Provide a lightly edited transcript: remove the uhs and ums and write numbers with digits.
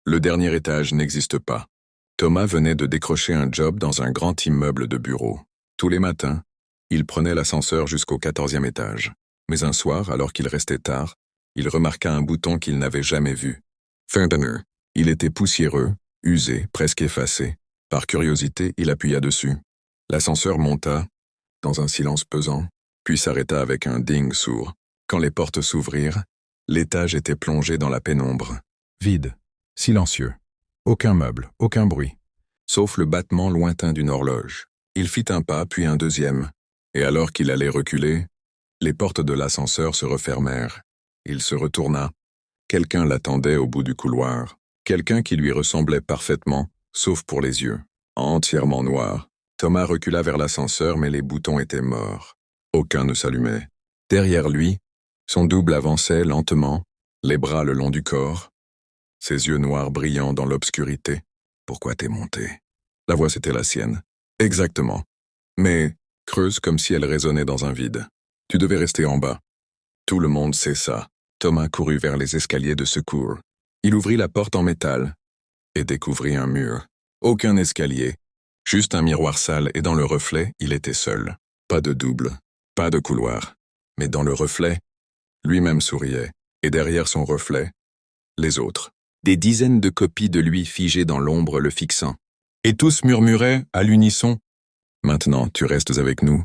Le dernier étage n'existe pas. Thomas venait de décrocher un job dans un grand immeuble de bureaux. Tous les matins, il prenait l'ascenseur jusqu'au 14e étage. Mais un soir, alors qu'il restait tard, il remarqua un bouton qu'il n'avait jamais vu. Ferdinand. Il était poussiéreux, usé, presque effacé. Par curiosité, il appuya dessus. L'ascenseur monta, dans un silence pesant, puis s'arrêta avec un ding sourd. Quand les portes s'ouvrirent, l'étage était plongé dans la pénombre. Vide, silencieux. Aucun meuble, aucun bruit. Sauf le battement lointain d'une horloge. Il fit un pas, puis un deuxième. Et alors qu'il allait reculer, les portes de l'ascenseur se refermèrent. Il se retourna. Quelqu'un l'attendait au bout du couloir. Quelqu'un qui lui ressemblait parfaitement, sauf pour les yeux. Entièrement noir. Thomas recula vers l'ascenseur, mais les boutons étaient morts. Aucun ne s'allumait. Derrière lui, son double avançait lentement, les bras le long du corps, ses yeux noirs brillant dans l'obscurité. « Pourquoi t'es monté ?» La voix c'était la sienne. Exactement. Mais creuse comme si elle résonnait dans un vide. « Tu devais rester en bas. » Tout le monde sait ça. Thomas courut vers les escaliers de secours. Il ouvrit la porte en métal et découvrit un mur. Aucun escalier, juste un miroir sale et dans le reflet, il était seul. Pas de double, pas de couloir. Mais dans le reflet, lui-même souriait. Et derrière son reflet, les autres. Des dizaines de copies de lui figées dans l'ombre le fixant. Et tous murmuraient, à l'unisson, « Maintenant, tu restes avec nous.